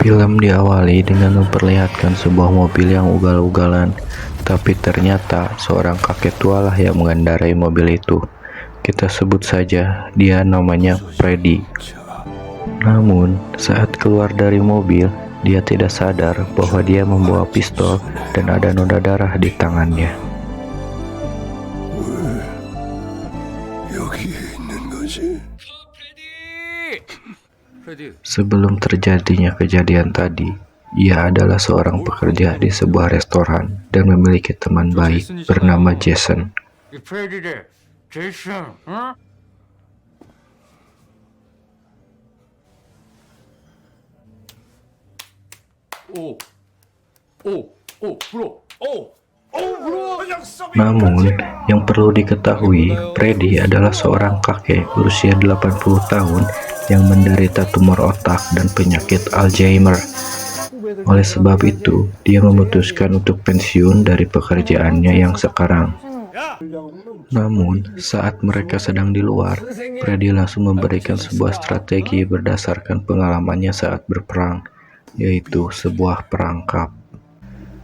Film diawali dengan memperlihatkan sebuah mobil yang ugal-ugalan, tapi ternyata seorang kakek tua lah yang mengendarai mobil itu. Kita sebut saja dia namanya Freddy. Namun, saat keluar dari mobil, dia tidak sadar bahwa dia membawa pistol dan ada noda darah di tangannya. Sebelum terjadinya kejadian tadi, ia adalah seorang pekerja di sebuah restoran dan memiliki teman baik bernama Jason. Namun, yang perlu diketahui, Freddy adalah seorang kakek berusia 80 tahun yang menderita tumor otak dan penyakit Alzheimer. Oleh sebab itu, dia memutuskan untuk pensiun dari pekerjaannya yang sekarang. Namun, saat mereka sedang di luar, Freddy langsung memberikan sebuah strategi berdasarkan pengalamannya saat berperang, yaitu sebuah perangkap.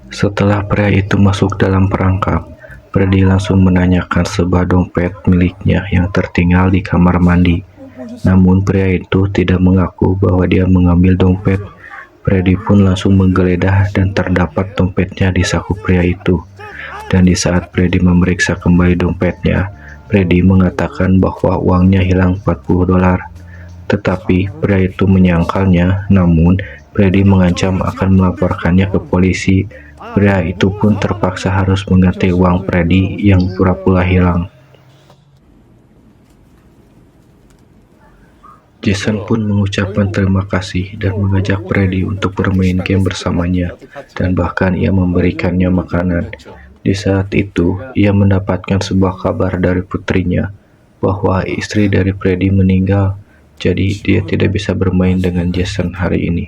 Setelah pria itu masuk dalam perangkap, Freddy langsung menanyakan sebuah dompet miliknya yang tertinggal di kamar mandi. Namun pria itu tidak mengaku bahwa dia mengambil dompet. Freddy pun langsung menggeledah dan terdapat dompetnya di saku pria itu. Dan di saat Freddy memeriksa kembali dompetnya, Freddy mengatakan bahwa uangnya hilang $40. Tetapi pria itu menyangkalnya, namun Freddy mengancam akan melaporkannya ke polisi. Pria itu pun terpaksa harus mengganti uang Freddy yang pura-pura hilang. Jason pun mengucapkan terima kasih dan mengajak Freddy untuk bermain game bersamanya, dan bahkan ia memberikannya makanan. Di saat itu, ia mendapatkan sebuah kabar dari putrinya bahwa istri dari Freddy meninggal, jadi dia tidak bisa bermain dengan Jason hari ini.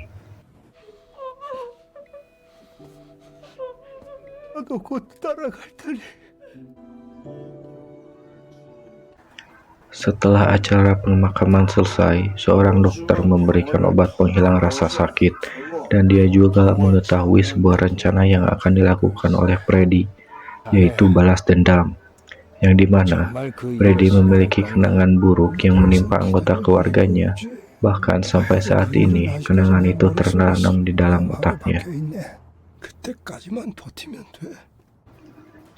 Setelah acara pemakaman selesai, seorang dokter memberikan obat penghilang rasa sakit, dan dia juga mengetahui sebuah rencana yang akan dilakukan oleh Freddy, yaitu balas dendam, yang dimana Freddy memiliki kenangan buruk yang menimpa anggota keluarganya. Bahkan sampai saat ini, kenangan itu tertanam di dalam otaknya.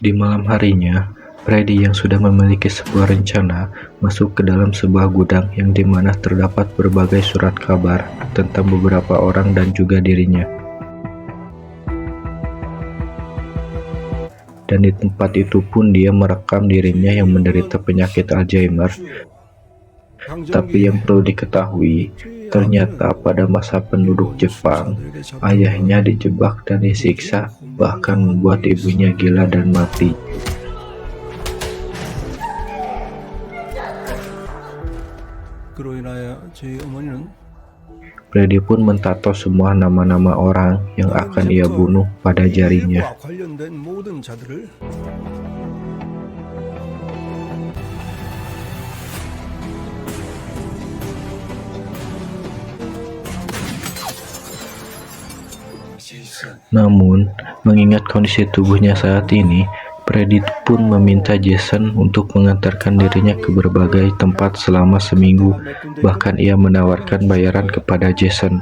Di malam harinya, Freddy yang sudah memiliki sebuah rencana masuk ke dalam sebuah gudang yang dimana terdapat berbagai surat kabar tentang beberapa orang dan juga dirinya. Dan di tempat itu pun dia merekam dirinya yang menderita penyakit Alzheimer. Tapi yang perlu diketahui, ternyata pada masa penduduk Jepang, ayahnya dijebak dan disiksa, bahkan membuat ibunya gila dan mati. Freddy pun mentato semua nama-nama orang yang akan ia bunuh pada jarinya. Namun, mengingat kondisi tubuhnya saat ini, Freddy pun meminta Jason untuk mengantarkan dirinya ke berbagai tempat selama seminggu. Bahkan ia menawarkan bayaran kepada Jason.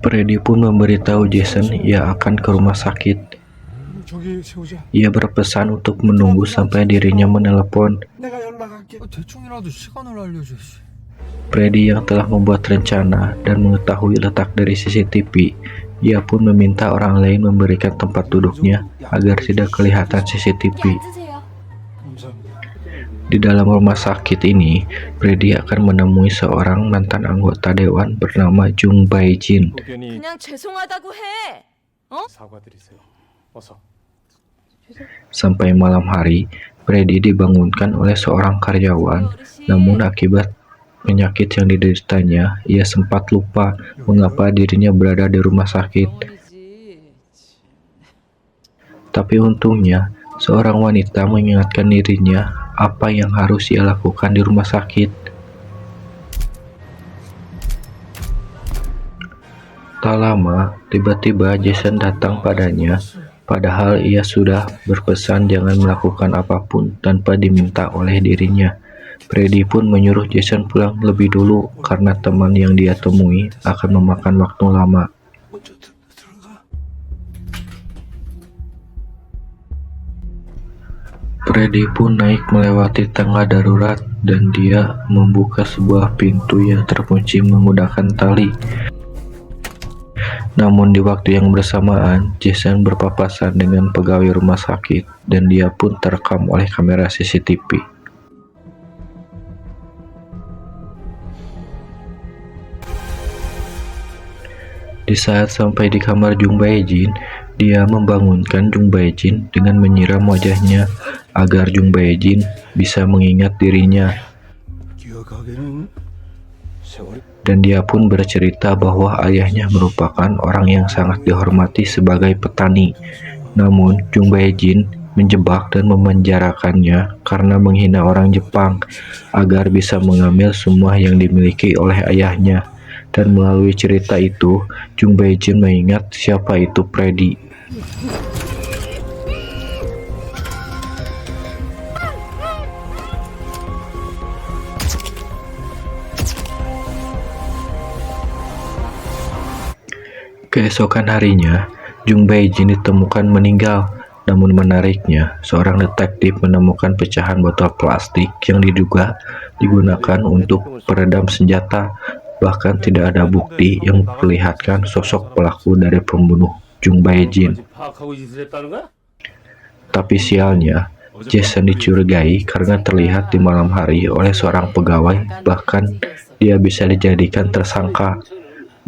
Freddy pun memberitahu Jason ia akan ke rumah sakit. Ia berpesan untuk menunggu sampai dirinya menelepon. Freddy yang telah membuat rencana dan mengetahui letak dari CCTV, ia pun meminta orang lain memberikan tempat duduknya agar tidak kelihatan CCTV. Di dalam rumah sakit ini, Freddy akan menemui seorang mantan anggota dewan bernama Jung Bae-jin. Sampai malam hari, Freddy dibangunkan oleh seorang karyawan, namun akibat penyakit yang dideritanya, ia sempat lupa mengapa dirinya berada di rumah sakit. Tapi untungnya, seorang wanita mengingatkan dirinya apa yang harus ia lakukan di rumah sakit. Tak lama, tiba-tiba Jason datang padanya, padahal ia sudah berpesan jangan melakukan apapun tanpa diminta oleh dirinya. Freddy pun menyuruh Jason pulang lebih dulu karena teman yang dia temui akan memakan waktu lama. Freddy pun naik melewati tangga darurat dan dia membuka sebuah pintu yang terkunci menggunakan tali. Namun di waktu yang bersamaan, Jason berpapasan dengan pegawai rumah sakit dan dia pun terekam oleh kamera CCTV. Di saat sampai di kamar Jung Bae-jin, dia membangunkan Jung Bae-jin dengan menyiram wajahnya agar Jung Bae-jin bisa mengingat dirinya. Dan dia pun bercerita bahwa ayahnya merupakan orang yang sangat dihormati sebagai petani. Namun Jung Bae-jin menjebak dan memenjarakannya karena menghina orang Jepang agar bisa mengambil semua yang dimiliki oleh ayahnya. Dan melalui cerita itu, Jung Bae-jin mengingat siapa itu Freddy. Keesokan harinya, Jung Bae-jin ditemukan meninggal. Namun menariknya, seorang detektif menemukan pecahan botol plastik yang diduga digunakan untuk peredam senjata. Bahkan tidak ada bukti yang memperlihatkan sosok pelaku dari pembunuh Jung Bae-jin. Tapi sialnya, Jason dicurigai karena terlihat di malam hari oleh seorang pegawai, bahkan dia bisa dijadikan tersangka.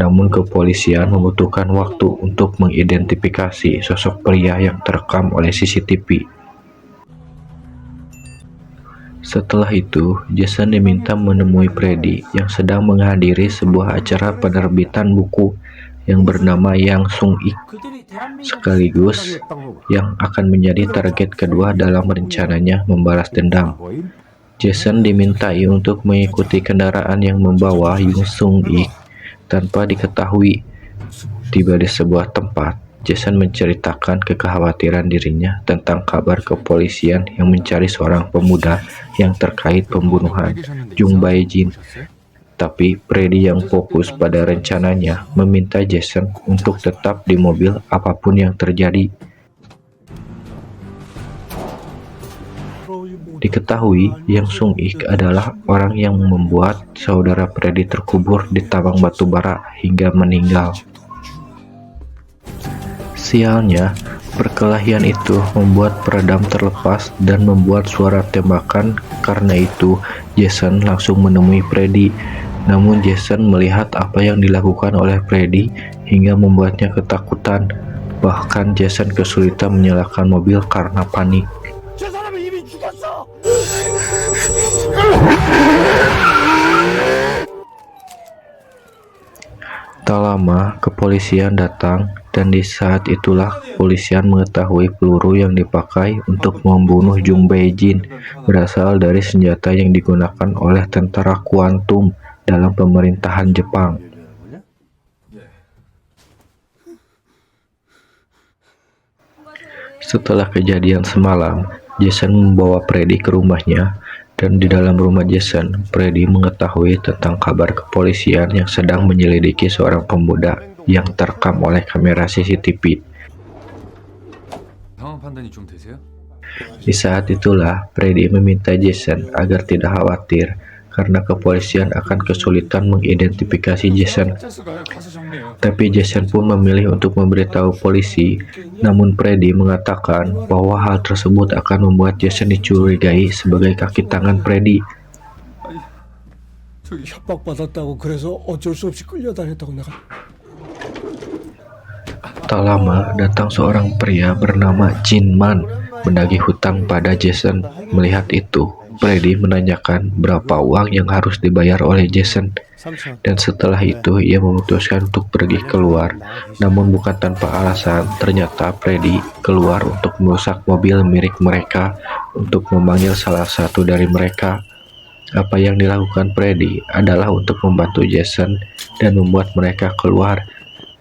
Namun kepolisian membutuhkan waktu untuk mengidentifikasi sosok pria yang terekam oleh CCTV. Setelah itu, Jason diminta menemui Freddy yang sedang menghadiri sebuah acara penerbitan buku yang bernama Yang Sung-ik, sekaligus yang akan menjadi target kedua dalam rencananya membalas dendam. Jason dimintai untuk mengikuti kendaraan yang membawa Yung Sung-ik tanpa diketahui. Tiba di sebuah tempat, Jason menceritakan kekhawatiran dirinya tentang kabar kepolisian yang mencari seorang pemuda yang terkait pembunuhan Jung Bae-jin. Tapi Freddy yang fokus pada rencananya meminta Jason untuk tetap di mobil apapun yang terjadi. Diketahui Yang Sung-ik adalah orang yang membuat saudara Freddy terkubur di tambang batu bara hingga meninggal. Sialnya, perkelahian itu membuat peredam terlepas dan membuat suara tembakan. Karena itu, Jason langsung menemui Freddy. Namun Jason melihat apa yang dilakukan oleh Freddy hingga membuatnya ketakutan. Bahkan Jason kesulitan menyalakan mobil karena panik. Tak lama, kepolisian datang, dan di saat itulah kepolisian mengetahui peluru yang dipakai untuk membunuh Jung Bae-jin berasal dari senjata yang digunakan oleh tentara kuantum dalam pemerintahan Jepang. Setelah kejadian semalam, Jason membawa Freddy ke rumahnya. Dan di dalam rumah Jason, Freddy mengetahui tentang kabar kepolisian yang sedang menyelidiki seorang pemuda yang terekam oleh kamera CCTV. Di saat itulah, Freddy meminta Jason agar tidak khawatir karena kepolisian akan kesulitan mengidentifikasi Jason. Tapi Jason pun memilih untuk memberitahu polisi. Namun Freddy mengatakan bahwa hal tersebut akan membuat Jason dicurigai sebagai kaki tangan Freddy. Tak lama, datang seorang pria bernama Jin Man menagih hutang pada Jason. Melihat itu, Freddy menanyakan berapa uang yang harus dibayar oleh Jason. Dan setelah itu, ia memutuskan untuk pergi keluar. Namun bukan tanpa alasan, ternyata Freddy keluar untuk merusak mobil milik mereka untuk memanggil salah satu dari mereka. Apa yang dilakukan Freddy adalah untuk membantu Jason dan membuat mereka keluar.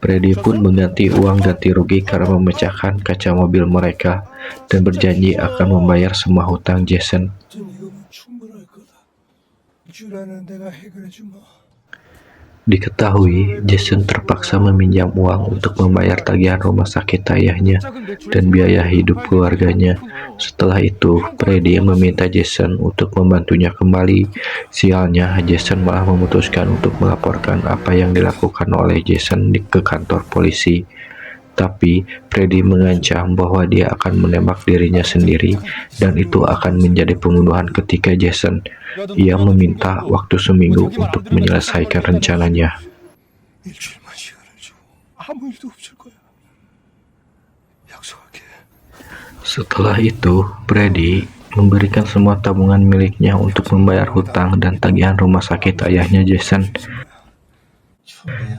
Freddy pun mengganti uang ganti rugi karena memecahkan kaca mobil mereka dan berjanji akan membayar semua hutang Jason. Diketahui, Jason terpaksa meminjam uang untuk membayar tagihan rumah sakit ayahnya dan biaya hidup keluarganya. Setelah itu, Freddy meminta Jason untuk membantunya kembali. Sialnya, Jason malah memutuskan untuk melaporkan apa yang dilakukan oleh Jason ke kantor polisi. Tapi, Freddy mengancam bahwa dia akan menembak dirinya sendiri dan itu akan menjadi pembunuhan ketika Jason. Ia meminta waktu seminggu untuk menyelesaikan rencananya. Setelah itu, Freddy memberikan semua tabungan miliknya untuk membayar hutang dan tagihan rumah sakit ayahnya Jason.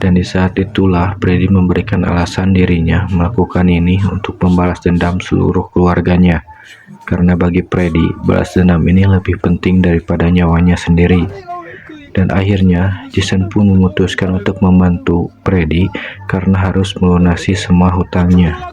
Dan di saat itulah Freddy memberikan alasan dirinya melakukan ini untuk membalas dendam seluruh keluarganya. Karena bagi Freddy, balas dendam ini lebih penting daripada nyawanya sendiri. Dan akhirnya, Jason pun memutuskan untuk membantu Freddy karena harus melunasi semua hutangnya.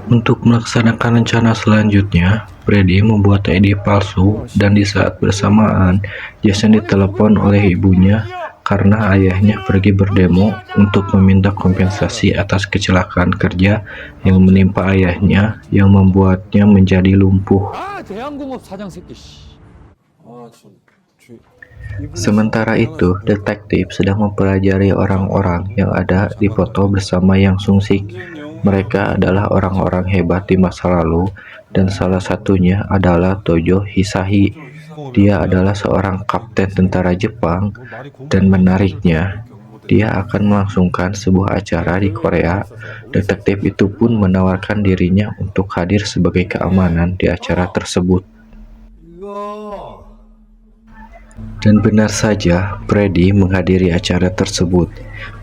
Untuk melaksanakan rencana selanjutnya, Freddy membuat ID palsu dan di saat bersamaan, Jason ditelepon oleh ibunya karena ayahnya pergi berdemo untuk meminta kompensasi atas kecelakaan kerja yang menimpa ayahnya yang membuatnya menjadi lumpuh. Sementara itu, detektif sedang mempelajari orang-orang yang ada di foto bersama Yang Sung Sik. Mereka adalah orang-orang hebat di masa lalu, dan salah satunya adalah Tojo Hisashi. Dia adalah seorang kapten tentara Jepang, dan menariknya, dia akan melangsungkan sebuah acara di Korea. Detektif itu pun menawarkan dirinya untuk hadir sebagai keamanan di acara tersebut. Dan benar saja, Freddy menghadiri acara tersebut.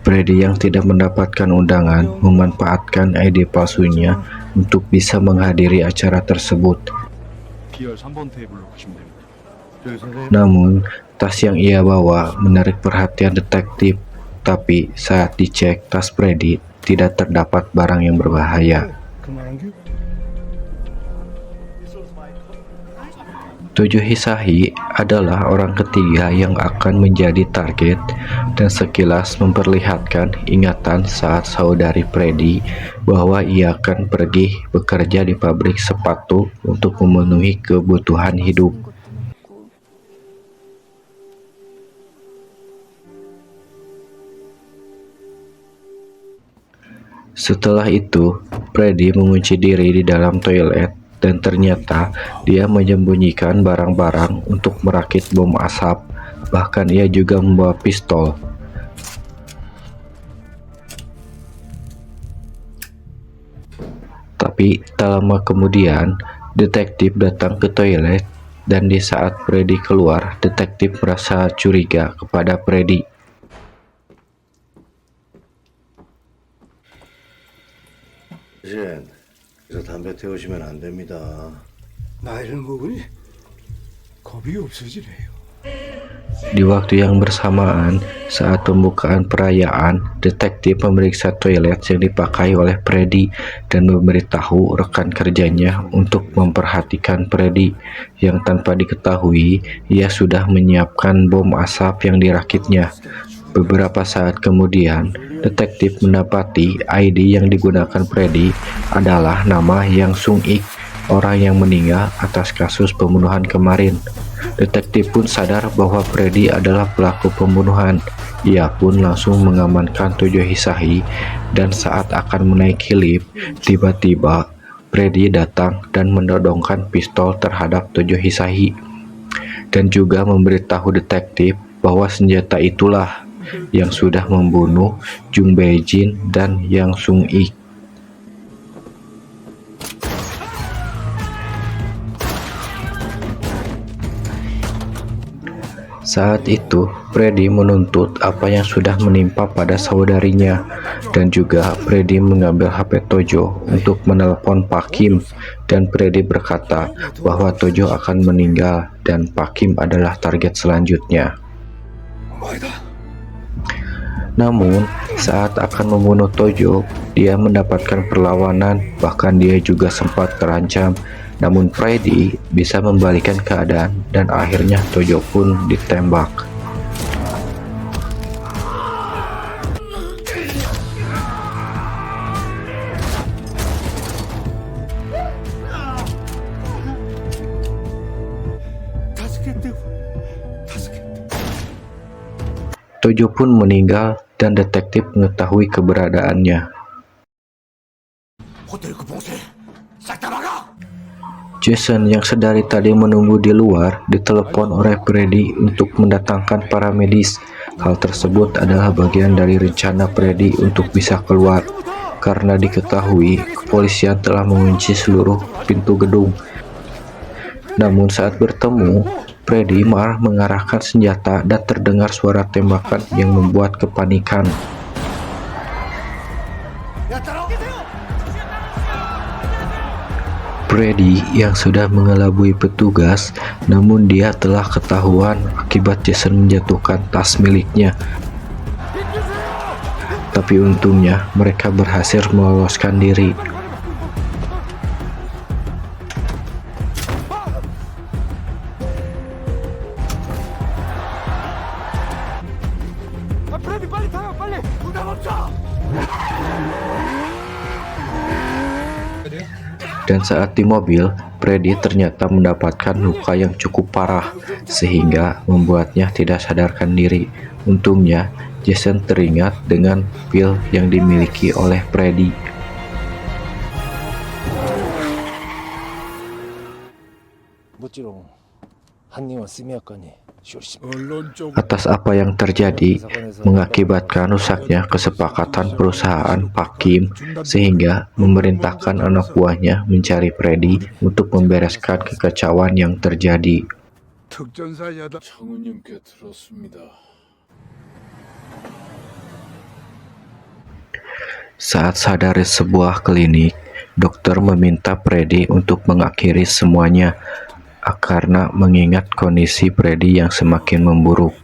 Freddy yang tidak mendapatkan undangan memanfaatkan ID palsunya untuk bisa menghadiri acara tersebut. Namun, tas yang ia bawa menarik perhatian detektif, tapi saat dicek tas Freddy tidak terdapat barang yang berbahaya. Tojo Hisashi adalah orang ketiga yang akan menjadi target dan sekilas memperlihatkan ingatan saat saudari Freddy bahwa ia akan pergi bekerja di pabrik sepatu untuk memenuhi kebutuhan hidup. Setelah itu, Freddy mengunci diri di dalam toilet dan ternyata dia menyembunyikan barang-barang untuk merakit bom asap. Bahkan ia juga membawa pistol. Tapi tak lama kemudian, detektif datang ke toilet dan di saat Freddy keluar, detektif merasa curiga kepada Freddy. 그래서 담배 태우시면 안 됩니다. 나이를 먹으니 겁이 없어지네요. Di waktu yang bersamaan, saat pembukaan perayaan, detektif memeriksa toilet yang dipakai oleh Freddy dan memberitahu rekan kerjanya untuk memperhatikan Freddy, yang tanpa diketahui, ia sudah menyiapkan bom asap yang dirakitnya. Beberapa saat kemudian, detektif mendapati ID yang digunakan Freddy adalah nama Yang Sung Ik, orang yang meninggal atas kasus pembunuhan kemarin. Detektif pun sadar bahwa Freddy adalah pelaku pembunuhan. Ia pun langsung mengamankan Tojo Hisashi dan saat akan menaiki lift, tiba-tiba Freddy datang dan menodongkan pistol terhadap Tojo Hisashi dan juga memberitahu detektif bahwa senjata itulah yang sudah membunuh Jung Bae-jin dan Yang Sung Ik. Saat itu, Freddy menuntut apa yang sudah menimpa pada saudarinya, dan juga Freddy mengambil HP Tojo untuk menelepon Pak Kim, dan Freddy berkata bahwa Tojo akan meninggal dan Pak Kim adalah target selanjutnya. Namun, saat akan membunuh Tojo, dia mendapatkan perlawanan, bahkan dia juga sempat terancam. Namun Freddy bisa membalikan keadaan dan akhirnya Tojo pun ditembak. Tojo pun meninggal dan detektif mengetahui keberadaannya. Jason yang sedari tadi menunggu di luar ditelepon oleh Freddy untuk mendatangkan para medis. Hal tersebut adalah bagian dari rencana Freddy untuk bisa keluar, karena diketahui kepolisian telah mengunci seluruh pintu gedung. Namun saat bertemu, Freddy malah mengarahkan senjata dan terdengar suara tembakan yang membuat kepanikan. Freddy yang sudah mengelabui petugas, namun dia telah ketahuan akibat Jason menjatuhkan tas miliknya. Tapi untungnya mereka berhasil meloloskan diri. Dan saat di mobil, Freddy ternyata mendapatkan luka yang cukup parah, sehingga membuatnya tidak sadarkan diri. Untungnya, Jason teringat dengan pil yang dimiliki oleh Freddy. Atas apa yang terjadi mengakibatkan rusaknya kesepakatan perusahaan Pak Kim, sehingga memerintahkan anak buahnya mencari Freddy untuk membereskan kekacauan yang terjadi. Saat sadar di sebuah klinik, dokter meminta Freddy untuk mengakhiri semuanya karena mengingat kondisi Freddy yang semakin memburuk.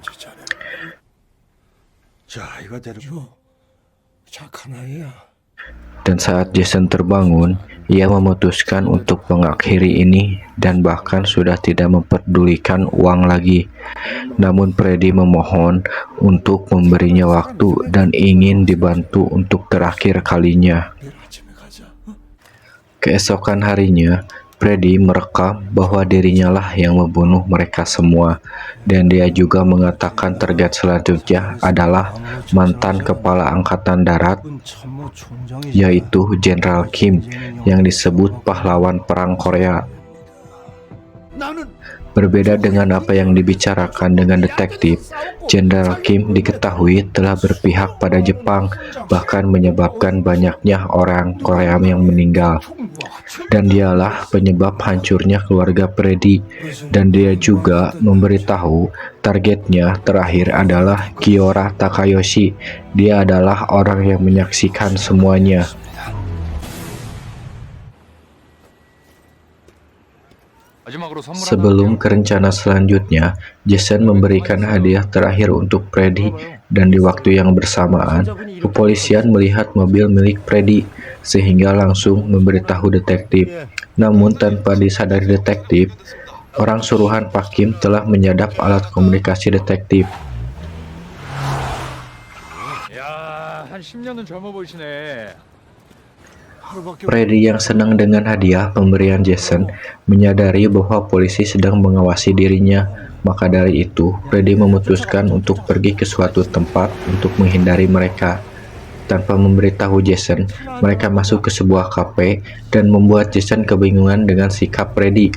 Dan saat Jason terbangun, ia memutuskan untuk mengakhiri ini dan bahkan sudah tidak memperdulikan uang lagi. Namun Freddy memohon untuk memberinya waktu dan ingin dibantu untuk terakhir kalinya. Keesokan harinya, Freddy merekam bahwa dirinya lah yang membunuh mereka semua, dan dia juga mengatakan target selanjutnya adalah mantan kepala angkatan darat, yaitu Jenderal Kim, yang disebut pahlawan perang Korea. Berbeda dengan apa yang dibicarakan dengan detektif, Jenderal Kim diketahui telah berpihak pada Jepang, bahkan menyebabkan banyaknya orang Korea yang meninggal. Dan dialah penyebab hancurnya keluarga Freddy, dan dia juga memberitahu targetnya terakhir adalah Kiora Takayoshi. Dia adalah orang yang menyaksikan semuanya. Sebelum ke rencana selanjutnya, Jason memberikan hadiah terakhir untuk Freddy, dan di waktu yang bersamaan, kepolisian melihat mobil milik Freddy, sehingga langsung memberitahu detektif. Namun tanpa disadari detektif, orang suruhan Pak Kim telah menyadap alat komunikasi detektif. Freddy yang senang dengan hadiah pemberian Jason menyadari bahwa polisi sedang mengawasi dirinya. Maka dari itu, Freddy memutuskan untuk pergi ke suatu tempat untuk menghindari mereka. Tanpa memberitahu Jason, mereka masuk ke sebuah kafe dan membuat Jason kebingungan dengan sikap Freddy.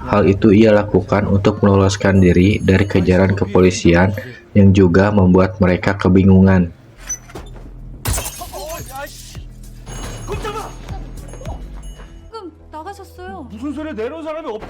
Hal itu ia lakukan untuk meloloskan diri dari kejaran kepolisian yang juga membuat mereka kebingungan. 무슨 소리야? 내려온 사람이 없.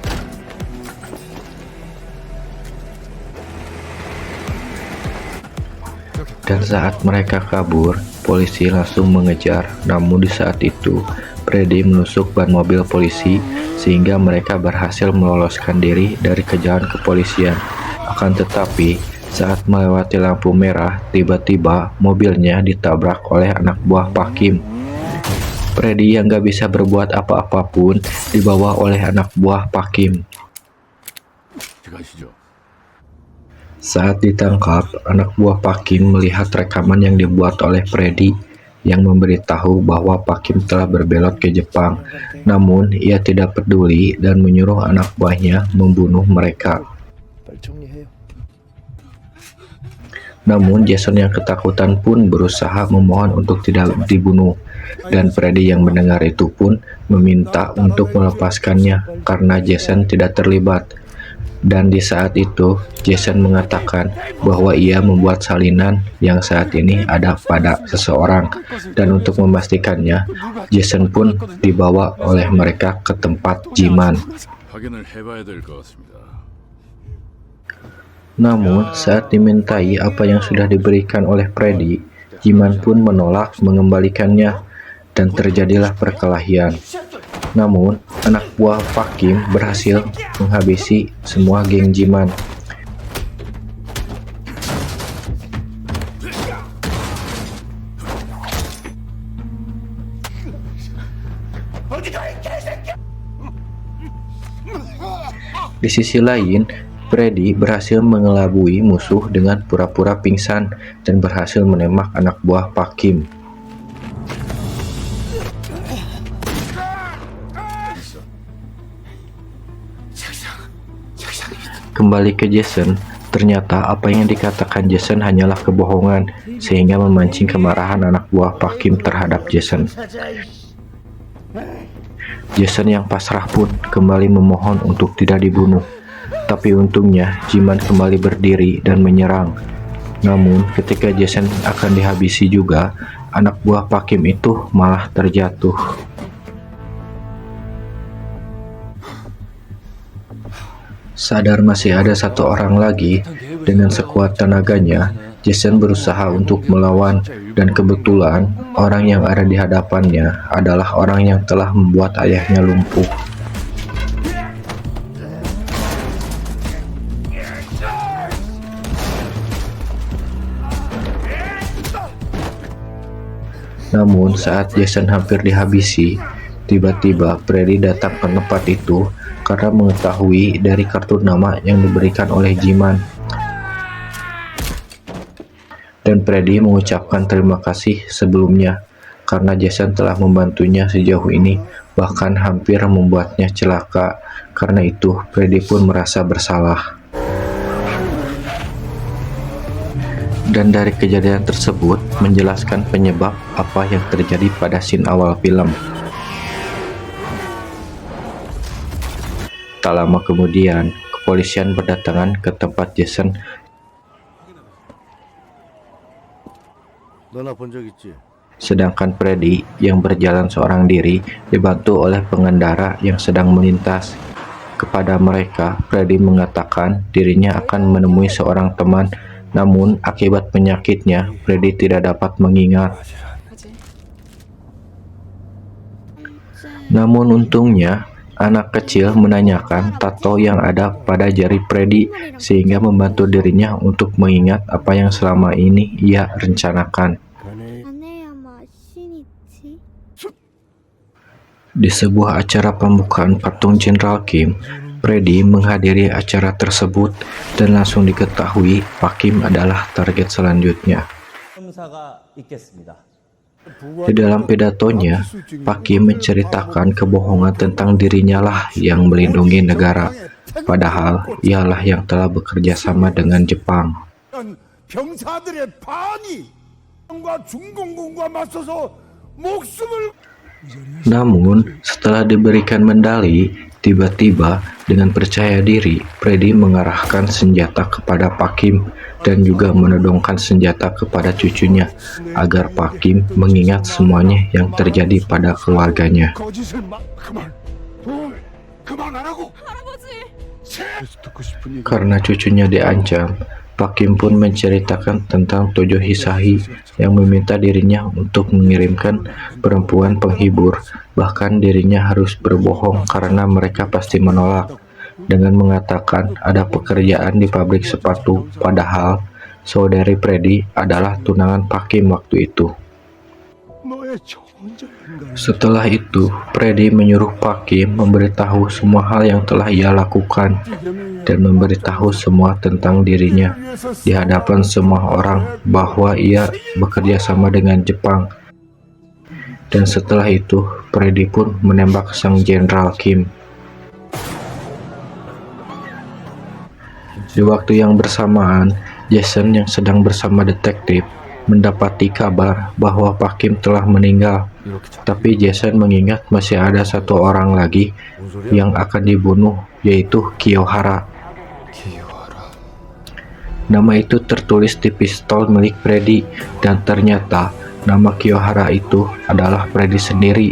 Dan saat mereka kabur, polisi langsung mengejar. Namun di saat itu, Freddy menusuk ban mobil polisi sehingga mereka berhasil meloloskan diri dari kejaran kepolisian. Akan tetapi, saat melewati lampu merah, tiba-tiba mobilnya ditabrak oleh anak buah Pak Kim. Freddy yang gak bisa berbuat apa-apa pun dibawa oleh anak buah Pak Kim. Saat ditangkap, anak buah Pak Kim melihat rekaman yang dibuat oleh Freddy yang memberitahu bahwa Pak Kim telah berbelok ke Jepang. Namun, ia tidak peduli dan menyuruh anak buahnya membunuh mereka. Namun, Jason yang ketakutan pun berusaha memohon untuk tidak dibunuh. Dan Freddy yang mendengar itu pun meminta untuk melepaskannya karena Jason tidak terlibat. Dan di saat itu, Jason mengatakan bahwa ia membuat salinan yang saat ini ada pada seseorang. Dan untuk memastikannya, Jason pun dibawa oleh mereka ke tempat Jiman. Namun, saat dimintai apa yang sudah diberikan oleh Freddy, Jiman pun menolak mengembalikannya, dan terjadilah perkelahian. Namun, anak buah Pak Kim berhasil menghabisi semua geng Jiman. Di sisi lain, Freddy berhasil mengelabui musuh dengan pura-pura pingsan dan berhasil menembak anak buah Pak Kim. Kembali ke Jason, ternyata apa yang dikatakan Jason hanyalah kebohongan, sehingga memancing kemarahan anak buah Pak Kim terhadap Jason. Jason yang pasrah pun kembali memohon untuk tidak dibunuh. Tapi untungnya Jiman kembali berdiri dan menyerang. Namun ketika Jason akan dihabisi juga, anak buah Pak Kim itu malah terjatuh. Sadar masih ada satu orang lagi, dengan sekuat tenaganya, Jason berusaha untuk melawan, dan kebetulan orang yang ada di hadapannya adalah orang yang telah membuat ayahnya lumpuh. Namun saat Jason hampir dihabisi, tiba-tiba Freddy datang ke tempat itu karena mengetahui dari kartu nama yang diberikan oleh Jiman. Dan Freddy mengucapkan terima kasih sebelumnya karena Jason telah membantunya sejauh ini, bahkan hampir membuatnya celaka. Karena itu Freddy pun merasa bersalah. Dan dari kejadian tersebut menjelaskan penyebab apa yang terjadi pada scene awal film. Tak lama kemudian, kepolisian berdatangan ke tempat Jason. Sedangkan Freddy yang berjalan seorang diri dibantu oleh pengendara yang sedang melintas. Kepada mereka, Freddy mengatakan dirinya akan menemui seorang teman, namun akibat penyakitnya, Freddy tidak dapat mengingat. Namun untungnya, anak kecil menanyakan tato yang ada pada jari Freddy sehingga membantu dirinya untuk mengingat apa yang selama ini ia rencanakan. Di sebuah acara pembukaan patung Jenderal Kim, Freddy menghadiri acara tersebut dan langsung diketahui Pak Kim adalah target selanjutnya. Di dalam pidatonya, Pak Kim menceritakan kebohongan tentang dirinya lah yang melindungi negara, padahal ialah yang telah bekerja sama dengan Jepang. Namun, setelah diberikan medali, tiba-tiba dengan percaya diri, Freddy mengarahkan senjata kepada Pak Kim dan juga menodongkan senjata kepada cucunya agar Pak Kim mengingat semuanya yang terjadi pada keluarganya. Karena cucunya diancam, Pak Kim pun menceritakan tentang Tojo Hisahi yang meminta dirinya untuk mengirimkan perempuan penghibur. Bahkan dirinya harus berbohong karena mereka pasti menolak, dengan mengatakan ada pekerjaan di pabrik sepatu, padahal saudari Freddy adalah tunangan Pak Kim waktu itu. Setelah itu, Freddy menyuruh Pak Kim memberitahu semua hal yang telah ia lakukan dan memberitahu semua tentang dirinya di hadapan semua orang bahwa ia bekerja sama dengan Jepang. Dan setelah itu, Freddy pun menembak sang Jenderal Kim. Di waktu yang bersamaan, Jason yang sedang bersama detektif mendapati kabar bahwa Pak Kim telah meninggal. Tapi Jason mengingat masih ada satu orang lagi yang akan dibunuh, yaitu Kiyohara. Nama itu tertulis di pistol milik Freddy, dan ternyata nama Kiyohara itu adalah Freddy sendiri.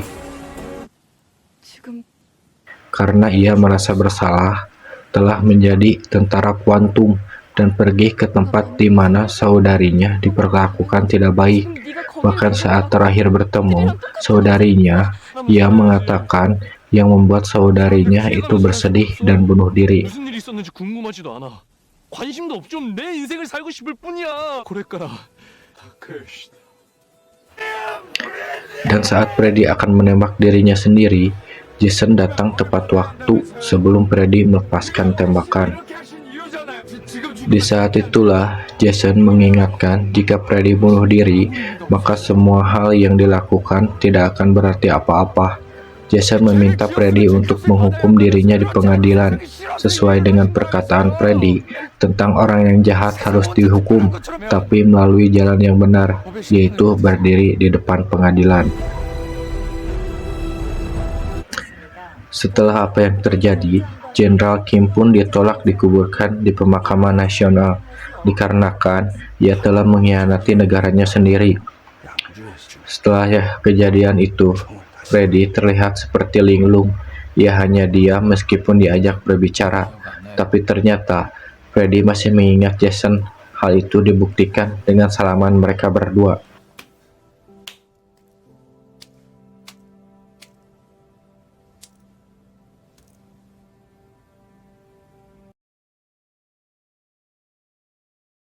Karena ia merasa bersalah, telah menjadi tentara kuantum dan pergi ke tempat di mana saudarinya diperlakukan tidak baik. Bahkan saat terakhir bertemu saudarinya, ia mengatakan yang membuat saudarinya itu bersedih dan bunuh diri. Dan saat Freddy akan menembak dirinya sendiri, Jason datang tepat waktu sebelum Freddy melepaskan tembakan. Di saat itulah Jason mengingatkan jika Freddy bunuh diri, maka semua hal yang dilakukan tidak akan berarti apa-apa. Jason meminta Freddy untuk menghukum dirinya di pengadilan. Sesuai dengan perkataan Freddy, tentang orang yang jahat harus dihukum, tapi melalui jalan yang benar, yaitu berdiri di depan pengadilan. Setelah apa yang terjadi, Jenderal Kim pun ditolak dikuburkan di pemakaman nasional dikarenakan ia telah mengkhianati negaranya sendiri. Setelah kejadian itu, Freddy terlihat seperti linglung. Ia hanya diam meskipun diajak berbicara, tapi ternyata Freddy masih mengingat Jason. Hal itu dibuktikan dengan salaman mereka berdua.